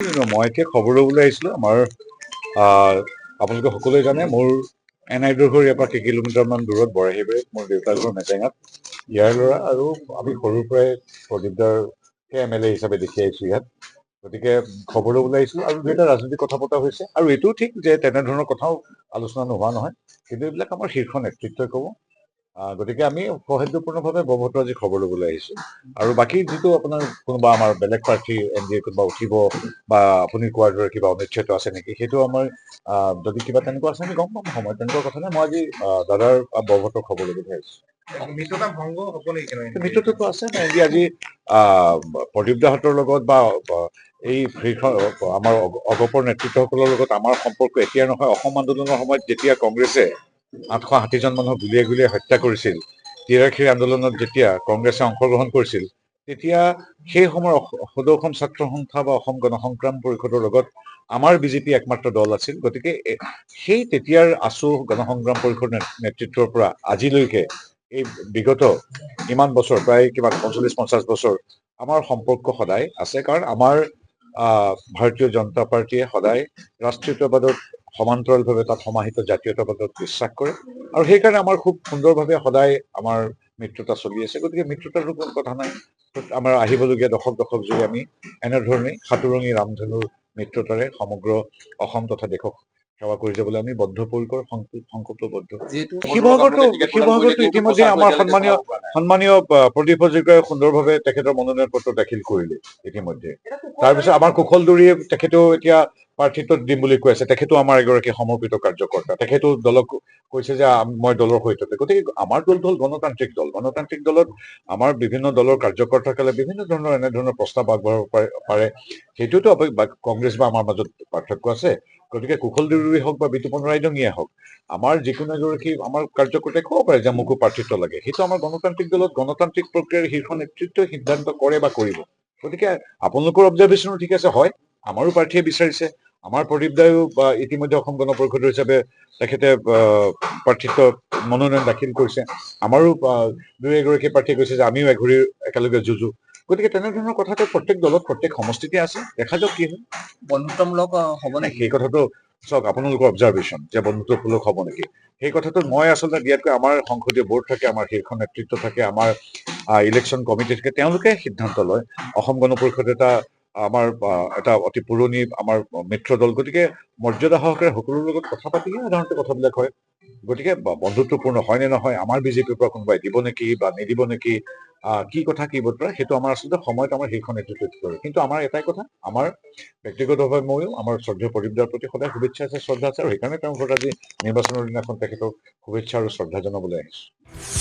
মই এতিয়া খবৰ ল'বলৈ আহিছিলোঁ। আপোনালোকে সকলোৱে জানে মোৰ এনাইটোৰ ঘৰ ইয়াৰ পৰা কেইকিলোমিটাৰমান দূৰত বৰাহীবাৰীত, মোৰ দেউতাৰ ঘৰ মেটেঙাত, ইয়াৰ ল'ৰা, আৰু আমি সৰুৰ পৰাই প্ৰদীপদাৰকে MLA হিচাপে দেখি আহিছোঁ ইয়াত। গতিকে খবৰ ল'বলৈ আহিছিলোঁ, আৰু দুটা ৰাজনৈতিক কথা পতা হৈছে, আৰু এইটোও ঠিক যে তেনেধৰণৰ কথাও আলোচনা নোহোৱা নহয়, কিন্তু এইবিলাক আমাৰ শীৰ্ষ নেতৃত্বই ক'ব। গতিকে আমি সৌহাৰ্দ্যপূৰ্ণভাৱে ব্ৰহ্মপুত্ৰ আজি খবৰ ল'বলৈ আহিছোঁ। আৰু বাকী যিটো আপোনাৰ কোনোবা আমাৰ বেলেগ প্ৰাৰ্থী NDA কোনোবা উঠিব বা আপুনি কোৱাৰ দৰে কিবা অনিচ্ছাটো আছে নেকি, সেইটো আমাৰ যদি কিবা তেনেকুৱা আছে আমি গম পাম সময়, তেনেকুৱা কথা নাই। মই আজি দাদাৰ ব্ৰহ্মপুত্ৰ খবৰ ল'বলৈ আহিছোঁ। মিত্ৰতা ভংগ হ'ব নেকি? মিত্ৰতাটো আছে নাই আজি প্ৰদীপ দাহঁতৰ লগত বা এই আমাৰ অগপৰ নেতৃত্বসকলৰ লগত আমাৰ সম্পৰ্ক এতিয়া নহয়। অসম আন্দোলনৰ সময়ত যেতিয়া কংগ্ৰেছে 860জন মানুহক গুলীয়াই গুলীয়াই হত্যা কৰিছিল, তিৰাশীৰ আন্দোলনত যেতিয়া কংগ্ৰেছে অংশগ্ৰহণ কৰিছিল, তেতিয়া সেই সময়ৰ সদৌ অসম ছাত্ৰ সন্থা বা অসম গণসংগ্ৰাম পৰিষদৰ লগত আমাৰ বিজেপি একমাত্ৰ দল আছিল। গতিকে সেই তেতিয়াৰ আছু গণসংগ্ৰাম পৰিষদ নেতৃত্বৰ পৰা আজিলৈকে এই বিগত ইমান বছৰ, প্ৰায় কিমান 45-50 বছৰ আমাৰ সম্পৰ্ক সদায় আছে। কাৰণ আমাৰ ভাৰতীয় জনতা পাৰ্টীয়ে সদায় ৰাষ্ট্ৰীয়তাবাদত সমান্তৰালভাৱে তাত সমাহিত জাতীয়তাবাদত বিশ্বাস কৰে, আৰু সেইকাৰণে আমাৰ খুব সুন্দৰভাৱে সদায় আমাৰ মিত্ৰতা চলি আছে। গতিকে মিত্ৰতাৰো কোনো কথা নাই। আমাৰ আহিবলগীয়া দশক জুৰি আমি এনেধৰণেই সাতুৰণি ৰামধেনুৰ মিত্ৰতাৰে সমগ্ৰ অসম তথা দেশক সেৱা কৰি যাবলৈ আমি বদ্ধপৰিকৰ, সংকল্পবদ্ধ। শিৱসাগৰতো ইতিমধ্যে আমাৰ সন্মানীয় প্ৰদীপ হাজৰিকাই সুন্দৰভাৱে তেখেতৰ মনোনয়ন পত্ৰ দাখিল কৰিলে ইতিমধ্যে। তাৰপিছত আমাৰ কুশলদুৰীয়ে তেখেতেও এতিয়া প্ৰাৰ্থিত্ব দিম বুলি কৈ আছে। তেখেতো আমাৰ এগৰাকী সমৰ্পিত কাৰ্যকৰ্তা, তেখেতো দলক কৈছে যে মই দলৰ সৈতে। গতিকে আমাৰ দলটো হ'ল গণতান্ত্ৰিক দল। গণতান্ত্ৰিক দলত আমাৰ বিভিন্ন দলৰ কাৰ্যকৰ্তাসকলে বিভিন্ন ধৰণৰ এনেধৰণৰ প্ৰস্তাৱ আগবঢ়াব পাৰে। সেইটোতো কংগ্ৰেছ বা আমাৰ মাজত পাৰ্থক্য আছে। গতিকে কুশলদুৰুৱে হওক বা বিতুপন ৰায়দঙিয়ে হওক, আমাৰ যিকোনো এগৰাকী আমাৰ কাৰ্যকৰ্তাই ক'ব পাৰে যে মোকো প্ৰাৰ্থিত্ব লাগে। সেইটো আমাৰ গণতান্ত্ৰিক দলত গণতান্ত্ৰিক প্ৰক্ৰিয়াৰ শীৰ্ষ নেতৃত্বই সিদ্ধান্ত কৰে বা কৰিব। গতিকে আপোনালোকৰ অবজাৰভেশ্যনো ঠিক আছে। হয়, আমাৰো প্ৰাৰ্থীয়ে বিচাৰিছে। আমাৰ প্ৰদীপ দায়ো ইতিমধ্যে অসম গণ পৰিষদৰ হিচাপে তেখেতে প্ৰাৰ্থিত্ব মনোনয়ন দাখিল কৰিছে। আমাৰো দুই এগৰাকী প্ৰাৰ্থীয়ে কৈছে যে আমিও এঘূৰি একেলগে যুঁজো। গতিকে তেনেধৰণৰ কথাটো প্ৰত্যেক দলত প্ৰত্যেক সমষ্টিতে আছে। দেখা যাওক কি হয়। বন্ধুত্বমূলক হ'ব নে? সেই কথাটো চাওক, আপোনালোকৰ অবজাৰভেশ্যন যে বন্ধুত্বমূলক হ'ব নেকি, সেই কথাটো মই আচলতে দিয়াতকৈ আমাৰ সংসদীয় বৰ্ড থাকে, আমাৰ শীৰ্ষ নেতৃত্ব থাকে, আমাৰ ইলেকশ্যন কমিটি থাকে, তেওঁলোকে সিদ্ধান্ত লয়। অসম গণ পৰিষদ আমাৰ এটা অতি পুৰণি আমাৰ মিত্ৰ দল। গতিকে মৰ্যাদা সহকাৰে সকলোৰে লগত কথা পাতিলে সাধাৰণতে কথাবিলাক হয়। গতিকে বন্ধুত্বপূৰ্ণ হয় নে নহয়, আমাৰ বিজেপিৰ পৰা কোনোবাই দিব নেকি বা নিদিব নেকি, কি কথা কি বতৰা, সেইটো আমাৰ আচলতে সময়ত আমাৰ শীৰ্ষ নেতৃত্বত কৰে। কিন্তু আমাৰ এটাই কথা, আমাৰ ব্যক্তিগতভাৱে ময়ো আমাৰ শ্ৰদ্ধেয় প্ৰদীপ দাৰ প্ৰতি সদায় শুভেচ্ছা আছে, শ্ৰদ্ধা আছে, আৰু সেইকাৰণে তেওঁৰ ঘৰত আজি নিৰ্বাচনৰ দিনাখন তেখেতক শুভেচ্ছা আৰু শ্ৰদ্ধা জনাবলৈ আহিছোঁ।